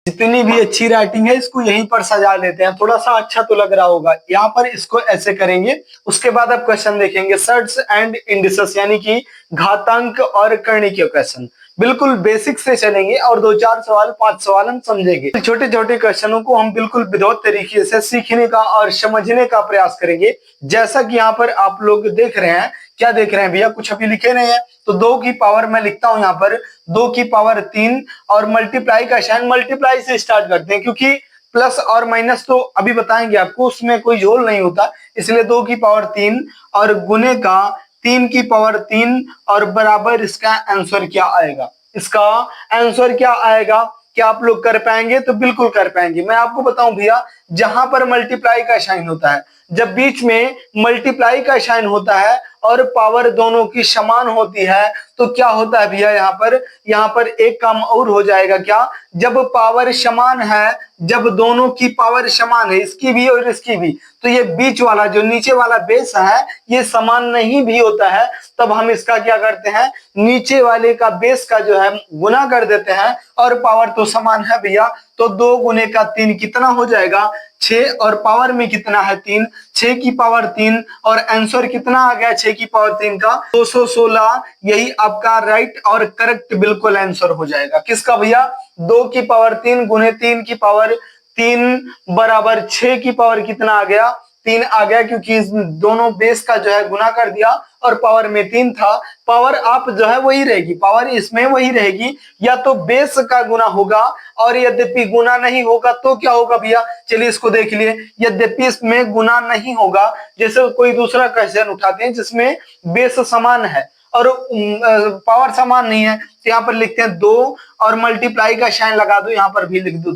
जितनी भी अच्छी राइटिंग है इसको यहीं पर सजा लेते हैं, थोड़ा सा अच्छा तो लग रहा होगा। यहाँ पर इसको ऐसे करेंगे। उसके बाद अब क्वेश्चन देखेंगे सर्ट्स एंड इंडिसेस यानी कि घातांक और करणिकीय क्वेश्चन। बिल्कुल बेसिक से चलेंगे और 2-4 सवाल 5 सवाल हम समझेंगे। छोटे छोटे क्वेश्चनों को हम बिल्कुल विधिवत तरीके से सीखने का और समझने का प्रयास करेंगे। जैसा कि यहाँ पर आप लोग देख रहे हैं, क्या देख रहे हैं भैया, कुछ अभी लिखे नहीं है तो 2 की पावर मैं लिखता हूं यहाँ पर 2 की पावर 3 और मल्टीप्लाई का साइन मल्टीप्लाई से स्टार्ट करते हैं, क्योंकि प्लस और माइनस तो अभी बताएंगे आपको, उसमें कोई झोल नहीं होता, इसलिए 2 की पावर 3 और गुने का 3 की पावर 3 और बराबर इसका आंसर क्या आएगा। इसका आंसर क्या आएगा, क्या आप लोग कर पाएंगे? तो बिल्कुल कर पाएंगे। मैं आपको बताऊं भैया, जहां पर मल्टीप्लाई का साइन होता है, जब बीच में मल्टीप्लाई का साइन होता है और पावर दोनों की समान होती है तो क्या होता है भैया, यहाँ पर एक काम और हो जाएगा। क्या? जब पावर समान है, जब दोनों की पावर समान है, इसकी भी और इसकी भी, तो ये बीच वाला जो नीचे वाला बेस है ये समान नहीं भी होता है, तब हम इसका क्या करते हैं, नीचे वाले का बेस का जो है गुना कर देते हैं और पावर तो समान है भैया, तो 2 गुने का 3 कितना हो जाएगा 6 और पावर में कितना है 3, 6 की पावर 3 और आंसर कितना आ गया 6 की पावर 3 का 216। यही आपका राइट और करेक्ट बिल्कुल आंसर हो जाएगा। किसका भैया? 2 की पावर 3 गुने 3 की पावर 3 बराबर 6 की पावर कितना आ गया 3 आ गया, क्योंकि दोनों बेस का जो है गुना कर दिया और पावर में 3 था। पावर आप जो है वही रहेगी, पावर इसमें वही रहेगी, या तो बेस का गुना होगा और यद्यपि गुना नहीं होगा तो क्या होगा भैया, चलिए इसको देख लिए। यद्यपि इसमें गुना नहीं होगा, जैसे कोई दूसरा क्वेश्चन उठाते हैं जिसमें बेस समान है और पावर समान नहीं है, तो यहाँ पर लिखते हैं 2 और मल्टीप्लाई का साइन लगा दो, यहाँ पर भी लिख दो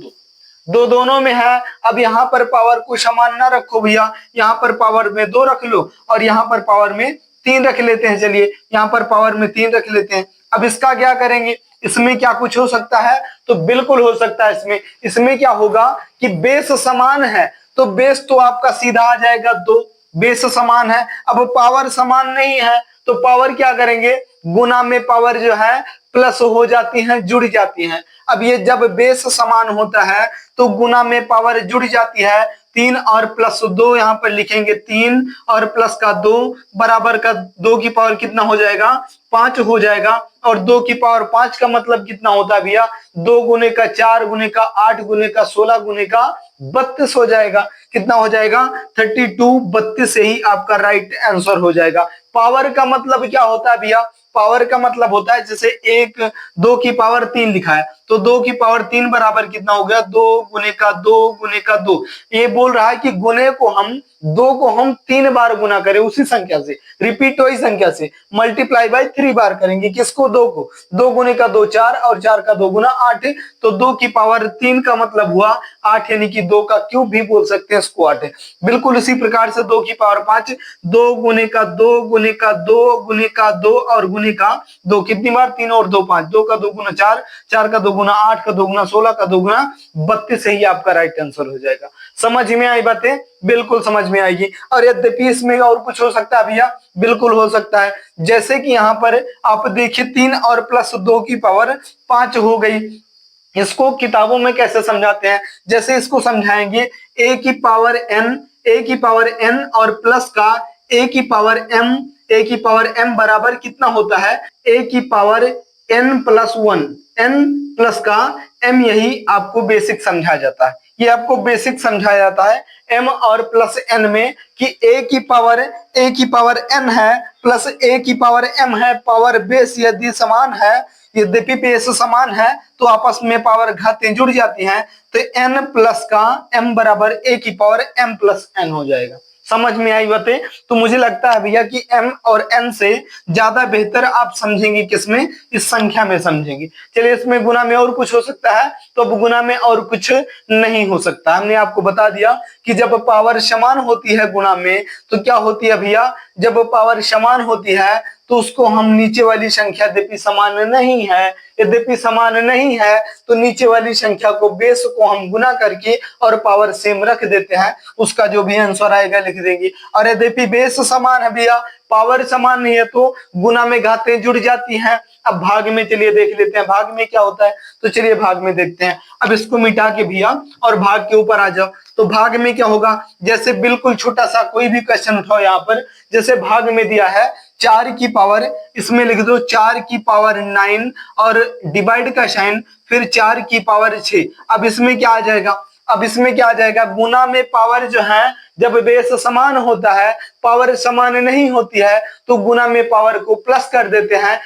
2, दोनों में है। अब यहाँ पर पावर को समान ना रखो भैया, यहाँ पर पावर में 2 रख लो और यहाँ पर पावर में 3 रख लेते हैं। चलिए यहाँ पर पावर में 3 रख लेते हैं। अब इसका क्या करेंगे, इसमें क्या कुछ हो सकता है? तो बिल्कुल हो सकता है। इसमें क्या होगा कि बेस समान है तो बेस तो आपका सीधा आ जाएगा 2, बेस समान है। अब पावर समान नहीं है तो पावर क्या करेंगे, गुना में पावर जो है प्लस हो जाती है, जुड़ जाती है। अब ये जब बेस समान होता है तो गुना में पावर जुड़ जाती है, 3 और प्लस 2 यहाँ पर लिखेंगे, 3 और प्लस का 2 बराबर का 2 की पावर कितना हो जाएगा 5 हो जाएगा। और 2 की पावर 5 का मतलब कितना होता है भैया, 2 गुने का 4 गुने का 8 गुने का 16 गुने का 32 हो जाएगा। कितना हो जाएगा 32, 32 से ही आपका राइट आंसर हो जाएगा। पावर का मतलब क्या होता है भैया, पावर का मतलब होता है जैसे 2 की पावर 3 लिखा है तो 2 की पावर 3 बराबर कितना हो गया 2 गुने का 2 गुने का 2। ये बोल रहा है कि गुने को हम 2 को हम 3 बार गुना करें उसी संख्या से, रिपीट वही संख्या से, मल्टीप्लाई बाय 3 बार करेंगे। किसको? 2 को। 2 गुने का 2 4 और 4 का 2 गुना 8, तो 2 की पावर 3 का मतलब हुआ 8, यानी कि 2 का क्यूब भी बोल सकते हैं इसको 8। बिल्कुल इसी प्रकार से 2 की पावर 5, 2 गुने का 2 गुने का 2 गुने का 2 और गुने का 2, कितनी बार 3 और 2 5, 2 का 2 गुना 4, 4 का 2 गुना 8 का 2 गुना 16 का 2 गुना 32 से ही आपका राइट आंसर हो जाएगा। समझ में आई बातें? बिल्कुल समझ में आएगी। और यद्यपि इसमें और कुछ हो सकता है भैया, बिल्कुल हो सकता है। जैसे कि यहाँ पर आप देखिए 3 और प्लस 2 की पावर 5 हो गई। इसको किताबों में कैसे समझाते हैं, जैसे इसको समझाएंगे a की पावर n और प्लस का a की पावर m बराबर कितना होता है a की power n plus 1, n plus का m, यही आपको बेसिक समझाया जाता है। ये आपको बेसिक समझाया जाता है m और प्लस n में कि a की पावर n है प्लस a की पावर m है। पावर बेस यदि समान है, यद्यपि बेस समान है तो आपस में पावर घातें जुड़ जाती हैं, तो n प्लस का m बराबर a की पावर m प्लस n हो जाएगा। समझ में आई बातें? तो मुझे लगता है भैया कि m और n से ज्यादा बेहतर आप समझेंगे किसमें, इस संख्या में समझेंगे। चलिए इसमें गुना में और कुछ हो सकता है, तो अब गुना में और कुछ नहीं हो सकता। हमने आपको बता दिया कि जब पावर समान होती है गुना में तो क्या होती है भैया, जब पावर समान होती है तो उसको हम नीचे वाली संख्या यद्यपि समान नहीं है तो नीचे वाली संख्या को बेस को हम गुना करके और पावर सेम रख देते हैं, उसका जो भी आंसर आएगा लिख देंगे। और यद्यपि बेस समान है भैया, पावर समान नहीं है तो गुना में घातें जुड़ जाती हैं। अब भाग में चलिए देख लेते हैं भाग में क्या होता है, तो चलिए भाग में देखते हैं। अब इसको मिटा के भैया और भाग के ऊपर आ जाओ, तो भाग में क्या होगा, जैसे बिल्कुल छोटा सा कोई भी क्वेश्चन उठाओ यहाँ पर, जैसे भाग में दिया है 4 की पावर, इसमें लिख दो 4 की पावर 9 और डिवाइड का साइन, फिर 4 की पावर 6। अब इसमें क्या आ जाएगा, अब इसमें क्या आ जाएगा, गुना में पावर जो है जब बेस समान होता है, पावर समान नहीं होती है, तो गुना में पावर को प्लस कर देते हैं।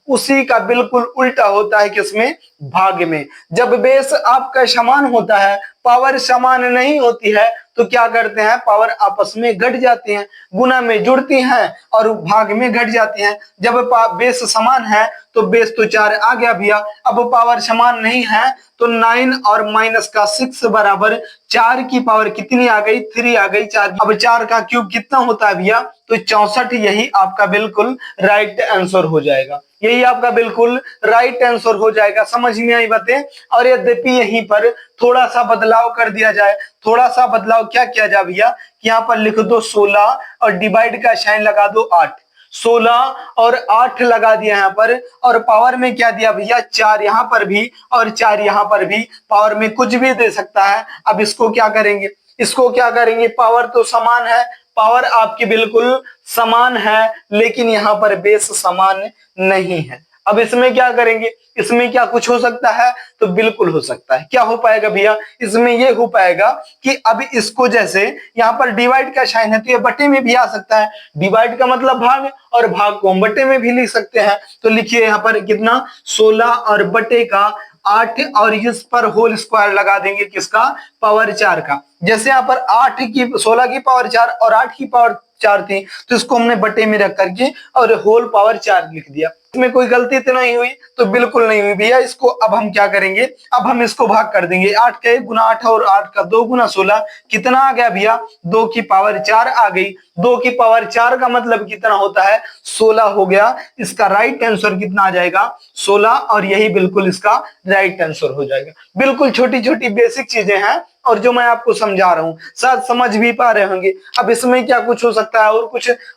उसी का बिल्कुल उल्टा होता है किसमें, भाग में। जब बेस आपका समान होता है, पावर समान नहीं होती है, तो क्या करते हैं, पावर आपस में घट जाती हैं, गुना में जुड़ती हैं और भाग में घट जाती हैं। जब बेस समान है तो बेस तो 4 आ गया भैया, अब पावर समान नहीं है तो 9 और माइनस का 6 बराबर 4 की पावर कितनी आ गई, 3 आ गई 4। अब 4 का क्यूब कितना होता है भैया, तो 64। यही आपका बिल्कुल राइट आंसर हो जाएगा, यही आपका बिल्कुल राइट आंसर हो जाएगा। समझ में आई बातें। और यद्यपि यहीं पर थोड़ा सा बदलाव कर दिया जाए, थोड़ा सा बदलाव क्या किया जाए भैया, कि यहाँ पर लिख दो 16 और डिवाइड का साइन लगा दो 8, 16 और 8 लगा दिया यहाँ पर, और पावर में क्या दिया भैया 4 यहाँ पर भी और 4 यहाँ पर भी, पावर में कुछ भी दे सकता है। अब इसको क्या करेंगे, इसको क्या करेंगे, पावर तो समान है, पावर आपकी बिल्कुल समान है, लेकिन यहाँ पर बेस समान नहीं है। अब इसमें क्या करेंगे, इसमें क्या कुछ हो सकता है, तो बिल्कुल हो सकता है। क्या हो पाएगा भैया, इसमें ये हो पाएगा कि अब इसको जैसे यहाँ पर डिवाइड का साइन है तो ये बटे में भी आ सकता है, डिवाइड का मतलब भाग, और भाग को हम बटे में भी लिख सकते हैं। तो लिखिए यहाँ पर कितना, 16 और बटे का 8, और इस पर होल स्क्वायर लगा देंगे किसका, पावर 4 का। जैसे यहाँ पर 16 की पावर 4 और 8 की पावर 4 थी, तो इसको हमने बटे में रख करके और होल पावर 4 लिख दिया। इसमें कोई गलती तो नहीं हुई, तो बिल्कुल नहीं हुई भैया। इसको अब हम क्या करेंगे, अब हम इसको भाग कर देंगे, 8 का 1 गुना 8 और 8 का 2 गुना 16, कितना आ गया भैया, 2 की पावर 4 आ गई। 2 की पावर 4 का मतलब कितना होता है, 16 हो गया। इसका राइट आंसर कितना आ जाएगा, 16, और यही बिल्कुल इसका राइट आंसर हो जाएगा। बिल्कुल छोटी छोटी बेसिक चीजें हैं और जो मैं आपको समझा रहा हूँ, शायद समझ भी पा रहे होंगे। अब इसमें क्या कुछ हो सकता है,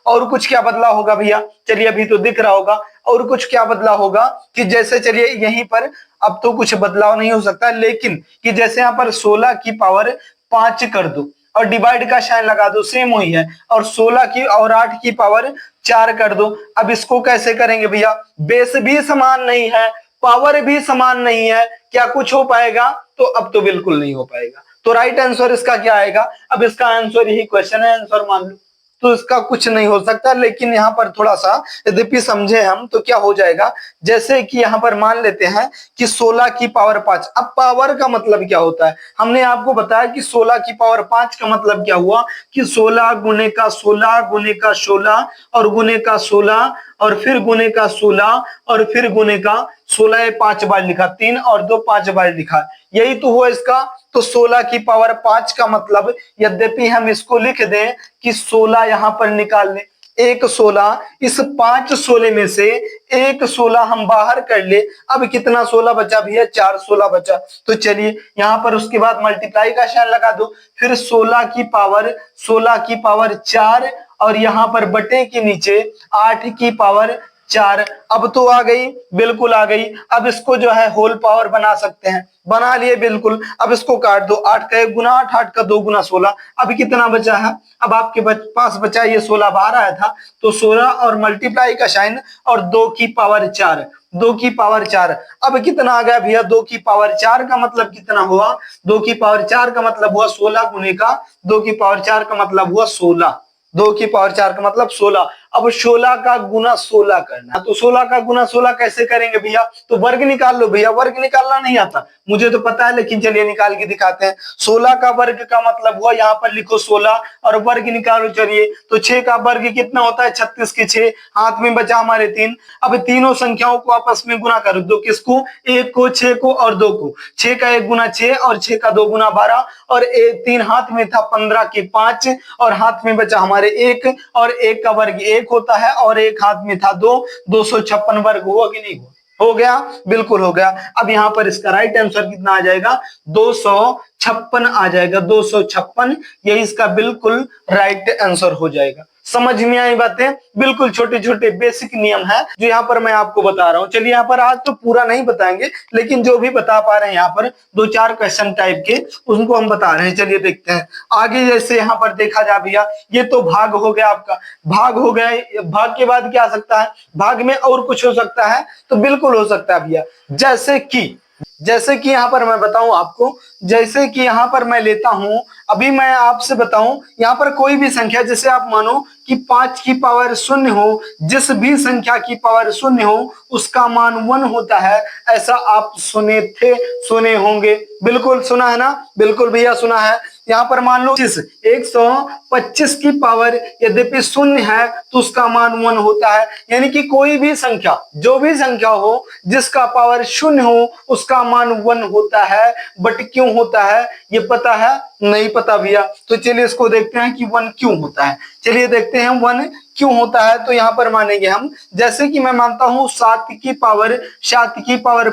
और कुछ क्या बदलाव होगा भैया, चलिए अभी तो दिख रहा होगा। और कुछ क्या बदलाव होगा कि जैसे चलिए यहीं पर अब तो कुछ बदलाव नहीं हो सकता, लेकिन कि जैसे यहाँ पर 16 की पावर 5 कर दो और डिवाइड का साइन लगा दो, सेम वही है, और 16 की और 8 की पावर 4 कर दो। अब इसको कैसे करेंगे भैया, बेस भी समान नहीं है, पावर भी समान नहीं है, क्या कुछ हो पाएगा, तो अब तो बिल्कुल नहीं हो पाएगा। तो राइट आंसर इसका क्या आएगा, अब इसका आंसर यही क्वेश्चन है, आंसर मान लो, तो इसका कुछ नहीं हो सकता। लेकिन यहाँ पर थोड़ा सा यद्यपि समझे हम तो क्या हो जाएगा, जैसे कि यहाँ पर मान लेते हैं कि 16 की पावर 5। अब पावर का मतलब क्या होता है, हमने आपको बताया कि 16 की पावर 5 का मतलब क्या हुआ कि 16 गुने का 16 गुने का 16 और गुने का 16 और फिर गुने का 16 और फिर गुने का 16, 5 बार लिखा, 3 और 2 5 बार लिखा, यही तो हुआ इसका। तो 16 की पावर 5 का मतलब, यद्यपि हम इसको लिख दें कि 16 यहां पर निकाल लें, एक 16, इस 5 16 में से एक 16 हम बाहर कर ले, अब कितना 16 बचा भैया, 4 16 बचा। तो चलिए यहाँ पर उसके बाद मल्टीप्लाई का साइन लगा दो, फिर 16 की पावर 4 और यहाँ पर बटे के नीचे 8 की पावर 4। अब तो आ गई, बिल्कुल आ गई। अब इसको जो है होल पावर बना सकते हैं, बना लिए बिल्कुल। अब इसको काट दो, 8 का 1 गुना 8, 8 का 2 गुना 16। अब कितना बचा है, अब आपके पास बचा ये 16 बाहर आया था, तो 16 और मल्टीप्लाई का साइन और 2 की पावर 4, 2 की पावर 4। अब कितना आ गया भैया, 2 की पावर 4 का मतलब कितना हुआ, 2 की पावर 4 का मतलब हुआ 16 गुने का 2 की पावर 4 का मतलब हुआ 16, 2 की पावर 4 का मतलब 16। अब 16 का गुना 16 करना, तो 16 का गुना 16 कैसे करेंगे भैया, तो वर्ग निकाल लो भैया। वर्ग निकालना नहीं आता मुझे तो पता है, लेकिन चलिए निकाल के दिखाते हैं। 16 का वर्ग का मतलब हुआ, यहाँ पर लिखो 16 और वर्ग निकालो। चलिए तो 6 का वर्ग कितना होता है, 36 के 6, हाथ में बचा हमारे 3। अब तीनों संख्याओं को आपस में गुना कर दो, किसको, 1 को, 6 को और 2 को। 6 का 1 गुना 6 और 6 का 2 गुना 12 और 3 हाथ में था 15 के 5 और हाथ में बचा हमारे 1 और 1 का वर्ग 1 होता है और 1 हाथ में था 2, 256 वर्ग हुआ कि नहीं हुआ, हो गया, बिल्कुल हो गया। अब यहाँ पर इसका राइट आंसर कितना आ जाएगा, 256 आ जाएगा, 256, यही इसका बिल्कुल राइट आंसर हो जाएगा। समझ में आई बातें? बिल्कुल छोटे छोटे बेसिक नियम है जो यहाँ पर मैं आपको बता रहा हूँ। चलिए यहाँ पर आज तो पूरा नहीं बताएंगे, लेकिन जो भी बता पा रहे हैं यहाँ पर दो चार क्वेश्चन टाइप के उनको हम बता रहे हैं। चलिए देखते हैं आगे। जैसे यहाँ पर देखा जा भैया, ये तो भाग हो गया आपका, भाग हो गया। भाग के बाद क्या आ सकता है? भाग में और कुछ हो सकता है? तो बिल्कुल हो सकता है भैया। जैसे कि यहाँ पर मैं बताऊं आपको, जैसे कि यहाँ पर मैं लेता हूं, अभी मैं आपसे बताऊं, यहाँ पर कोई भी संख्या, जैसे आप मानो कि 5 की पावर 0 हो, जिस भी संख्या की पावर 0 हो उसका मान 1 होता है। ऐसा आप सुने होंगे, बिल्कुल सुना है ना? बिल्कुल भैया सुना है। यहाँ पर मान लो 125 की पावर यद्यपि 0 है तो उसका मान 1 होता है। यानी कि कोई भी संख्या, जो भी संख्या हो जिसका पावर 0 हो उसका मान 1 होता है। बट क्यों होता है ये पता है? नहीं पता भैया। तो चलिए इसको देखते हैं कि 1 क्यों होता है। चलिए देखते हैं 1 क्यों होता है। तो यहाँ पर मानेंगे हम, जैसे कि मैं मानता हूं 7 की पावर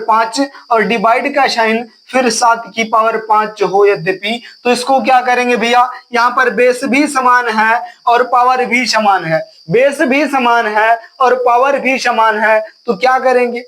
5 और डिवाइड का साइन फिर 7 की पावर 5 हो यद्यपि, तो इसको क्या करेंगे भैया, यहाँ पर बेस भी समान है और पावर भी समान है। बेस भी समान है और पावर भी समान है, तो क्या करेंगे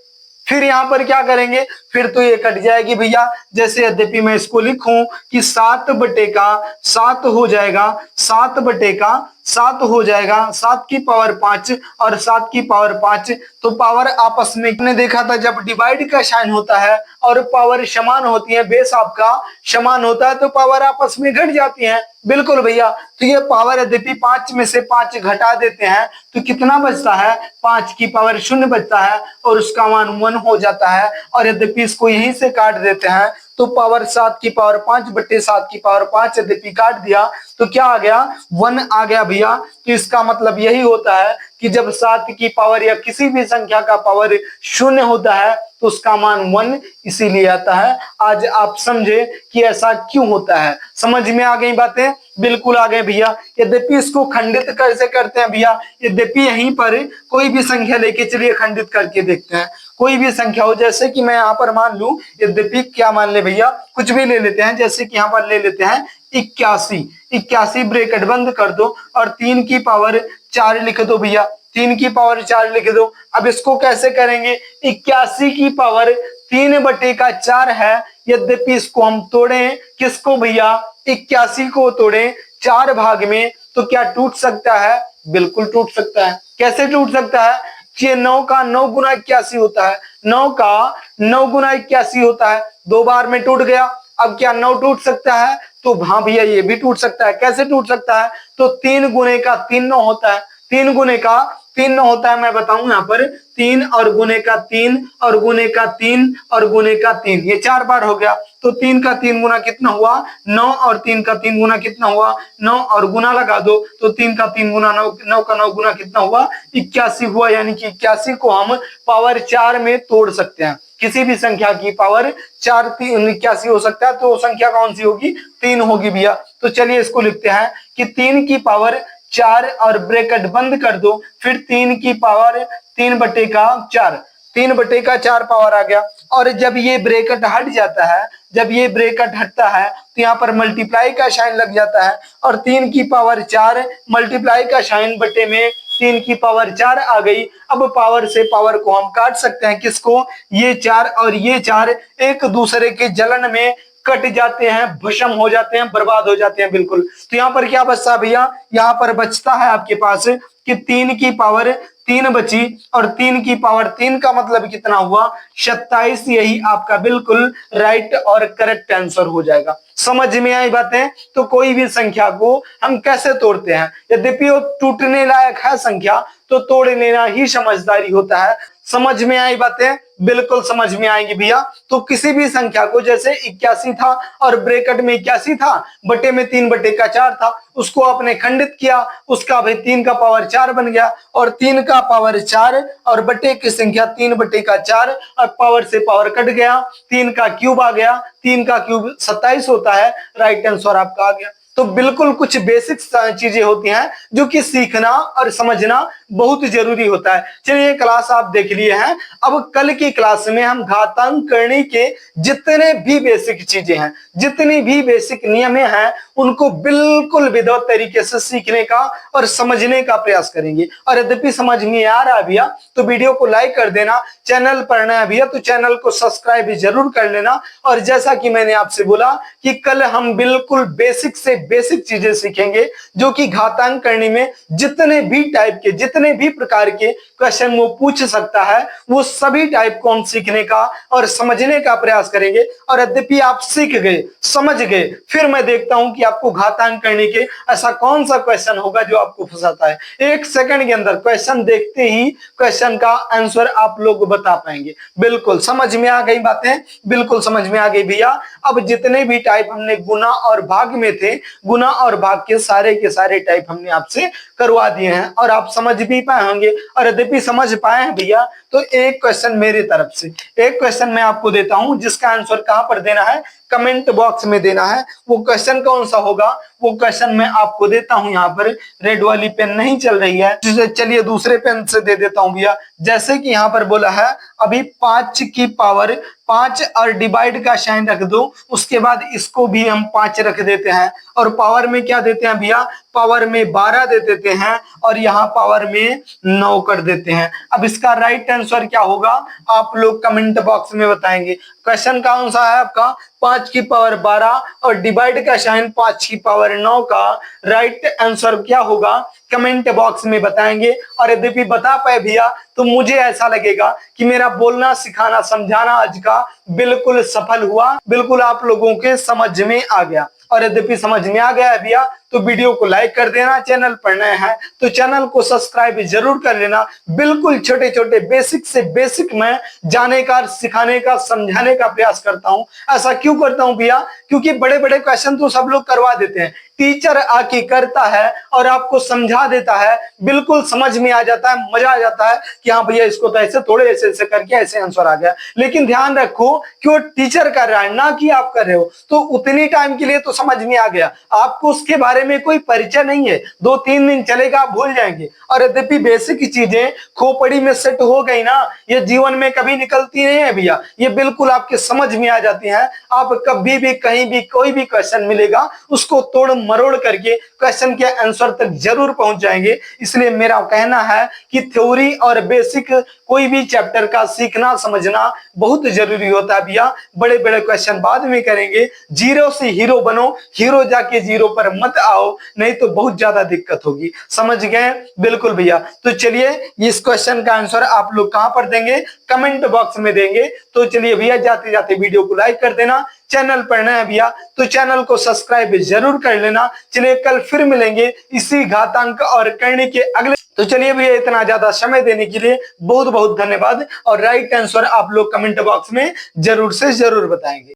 फिर यहाँ पर क्या करेंगे? फिर तो ये कट जाएगी भैया। जैसे यद्यपि मैं इसको लिखूं कि 7 बटे का 7 हो जाएगा, 7 बटे का 7 हो जाएगा, 7 की पावर 5 और 7 की पावर 5। तो पावर आपस में हमने देखा था जब डिवाइड का साइन होता है और पावर समान होती है, बेस आपका समान होता है, तो पावर आपस में घट जाती है। बिल्कुल भैया। तो ये पावर यद्यपि 5 में से 5 घटा देते हैं तो कितना बचता है? 5 की पावर 0 बचता है और उसका मान 1 हो जाता है। और यद्यपि इसको यहीं से काट देते हैं तो पावर 7 की पावर 5 बटे 7 की पावर 5 यद्यपि काट दिया तो क्या आ गया? 1 आ गया भैया। तो इसका मतलब यही होता है कि जब 7 की पावर या किसी भी संख्या का पावर 0 होता है तो उसका मान 1 इसीलिए आता है। आज आप समझे कि ऐसा क्यों होता है। समझ में आ गई बातें? बिल्कुल आ गए भैया। यद्यपि इसको खंडित कैसे करते हैं भैया, यद्यपि यहीं पर कोई भी संख्या लेके चलिए खंडित करके देखते हैं। कोई भी संख्या हो, जैसे कि मैं यहाँ पर मान लूं, यद्यपि क्या मान ले भैया, कुछ भी ले लेते हैं। जैसे कि यहाँ पर ले लेते हैं 81 ब्रैकेट बंद कर दो और 3 की पावर 4 लिख दो भैया, 3 की पावर 4 लिख दो। अब इसको कैसे करेंगे? 81 की पावर 3 बटे का 4 है, यद्यपि इसको हम तोड़ें, किसको भैया? 81 को तोड़ें 4 भाग में, तो क्या टूट सकता है? बिल्कुल टूट सकता है। कैसे टूट सकता है? ये 9 का 9 गुना 81 होता है, 9 का 9 गुना 81 होता है, 2 बार में टूट गया। अब क्या 9 टूट सकता है? तो हाँ भैया ये भी टूट सकता है। कैसे टूट सकता है? तो 3 गुने का 3 9 होता है, 3 गुने का 3 9 होता है। मैं बताऊं यहाँ पर 3 और गुने का 3 और गुने का 3 और गुने का 3, ये 4 बार हो गया। तो 3 का 3 गुना कितना हुआ? 9 और 3 का 3 गुना कितना हुआ? 9 और गुना लगा दो तो 3 का 3 गुना 9, 9 का 9 गुना कितना हुआ? 81 हुआ। यानी कि 81 को हम पावर 4 में तोड़ सकते हैं। किसी भी संख्या की पावर 4 81 हो सकता है, तो संख्या कौन सी होगी? 3 होगी भैया। तो चलिए इसको लिखते हैं कि 3 की पावर 4 और ब्रैकेट बंद कर दो, फिर 3 की पावर 3 बटे का 4, 3 बटे का 4 पावर आ गया। और जब ये ब्रैकेट हट जाता है, जब ये ब्रैकेट हटता है तो यहाँ पर मल्टीप्लाई का साइन लग जाता है और 3 की पावर 4 मल्टीप्लाई का साइन बटे में 3 की पावर 4 आ गई। अब पावर से पावर को हम काट सकते हैं, किसको? ये 4 और ये 4 एक दूसरे के जलन में कट जाते हैं, भस्म हो जाते हैं, बर्बाद हो जाते हैं। बिल्कुल। तो यहाँ पर क्या बचता भैया? यहाँ पर बचता है आपके पास कि 3 की पावर 3 बची और 3 की पावर 3 का मतलब कितना हुआ? 27। यही आपका बिल्कुल राइट और करेक्ट आंसर हो जाएगा। समझ में आई बातें? तो कोई भी संख्या को हम कैसे तोड़ते हैं, यद्यपि वो टूटने लायक है संख्या, तो तोड़ लेना ही समझदारी होता है। समझ में आई बातें? बिल्कुल समझ में आएंगी भैया। तो किसी भी संख्या को, जैसे 81 था और ब्रैकेट में 81 था, बटे में 3 बटे का 4 था, उसको आपने खंडित किया, उसका भाई 3 का पावर 4 बन गया और 3 का पावर 4 और बटे की संख्या 3 बटे का 4 और पावर से पावर कट गया, 3 का क्यूब आ गया, 3 का क्यूब 27 होता है। राइट आंसर आपका आ गया। तो बिल्कुल कुछ बेसिक चीजें होती हैं जो कि सीखना और समझना बहुत जरूरी होता है। चलिए क्लास आप देख लिए हैं, अब कल की क्लास में हम घातांक करने के जितने भी बेसिक चीजें हैं, जितनी भी बेसिक नियम हैं, उनको बिल्कुल विधिवत तरीके से सीखने का और समझने का प्रयास करेंगे। और यद्यपि समझ में आ रहा है भैया तो वीडियो को लाइक कर देना, चैनल पर नया भैया तो चैनल को सब्सक्राइब भी जरूर कर लेना। और जैसा कि मैंने आपसे बोला कि कल हम बिल्कुल बेसिक से बेसिक चीजें सीखेंगे जो कि घातांक करने में जितने भी टाइप के, जितने भी प्रकार के क्वेश्चन वो पूछ सकता है, वो सभी टाइप को हम सीखने का और समझने का प्रयास करेंगे। और यद्यपि आप सीख गए, समझ गए, फिर मैं देखता हूं कि आपको घातांक करने के ऐसा कौन सा क्वेश्चन होगा जो आपको फंसाता है। 1 सेकंड के अंदर क्वेश्चन देखते ही क्वेश्चन का आंसर आप लोग बता पाएंगे। बिल्कुल समझ में आ गई बातें, बिल्कुल समझ में आ गई भैया। अब जितने भी टाइप हमने गुना और भाग में थे, गुना और भाग के सारे टाइप हमने आपसे करवा दिए हैं और आप समझ भी पाए होंगे। और यद्यपि समझ पाए हैं भैया तो एक क्वेश्चन मेरी तरफ से, एक क्वेश्चन मैं आपको देता हूं जिसका आंसर कहां पर देना है, कमेंट बॉक्स में देना है। वो क्वेश्चन कौन सा होगा, वो क्वेश्चन मैं आपको देता हूं। यहाँ पर रेड वाली पेन नहीं चल रही है, चलिए दूसरे पेन से दे देता हूं भैया। जैसे कि यहाँ पर बोला है अभी 5 की पावर 5 और डिवाइड का साइन रख दो, उसके बाद इसको भी हम 5 रख देते हैं और पावर में क्या देते हैं भैया, पावर में 12 दे देते हैं और यहाँ पावर में 9 कर देते हैं। अब इसका राइट आंसर क्या होगा आप लोग कमेंट बॉक्स में बताएंगे। क्वेश्चन कौन सा है आपका, 5 की पावर 12 और डिवाइड का साइन 5 की पावर 9 का राइट आंसर क्या होगा कमेंट बॉक्स में बताएंगे। और यद्यपि बता पाए भैया तो मुझे ऐसा लगेगा कि मेरा बोलना सिखाना समझाना आज का बिल्कुल सफल हुआ, बिल्कुल आप लोगों के समझ में आ गया। और यद्यपि समझ में आ गया है भैया तो वीडियो को लाइक कर देना, चैनल पर नए हैं तो चैनल को सब्सक्राइब जरूर कर लेना। बिल्कुल छोटे छोटे बेसिक से बेसिक मैं जाने का, सिखाने का, समझाने का प्रयास करता हूं। ऐसा क्यों करता हूं भैया, क्योंकि बड़े बड़े क्वेश्चन तो सब लोग करवा देते हैं, टीचर आके करता है और आपको समझा देता है, बिल्कुल समझ में आ जाता है, मजा आ जाता है कि हाँ भैया इसको तो ऐसे थोड़े ऐसे ऐसे करके ऐसे आंसर आ गया। लेकिन ध्यान रखो कि वो टीचर कर रहा है ना कि आप कर रहे हो, तो उतनी टाइम के लिए तो समझ में आ गया, आपको उसके बारे में कोई परिचय नहीं है, 2-3 दिन चलेगा आप भूल जाएंगे। और यद्यपि बेसिक चीजें खोपड़ी में सेट हो गई ना, ये जीवन में कभी निकलती नहीं है भैया, ये बिल्कुल आपके समझ में आ जाती हैं। आप कभी भी कहीं भी कोई भी क्वेश्चन मिलेगा उसको तोड़ मरोड़ करके क्वेश्चन के आंसर तक जरूर पहुंच जाएंगे। इसलिए मेरा कहना है कि थ्योरी और बेसिक कोई भी चैप्टर का सीखना समझना बहुत जरूरी होता है भैया। बड़े बड़े क्वेश्चन बाद में करेंगे, जीरो से हीरो बनो, हीरो जाके जीरो पर मत आओ, नहीं तो बहुत ज्यादा दिक्कत होगी। समझ गए, बिल्कुल भैया। तो चलिए इस क्वेश्चन का आंसर आप लोग कहां पर देंगे, कमेंट बॉक्स में देंगे। तो चलिए भैया जाते जाते वीडियो को लाइक कर देना, चैनल पर नया है भैया तो चैनल को सब्सक्राइब जरूर कर लेना। चलिए कल फिर मिलेंगे इसी घातांक और करने के अगले। तो चलिए भैया इतना ज्यादा समय देने के लिए बहुत बहुत धन्यवाद। और राइट आंसर आप लोग कमेंट बॉक्स में जरूर से जरूर बताएंगे।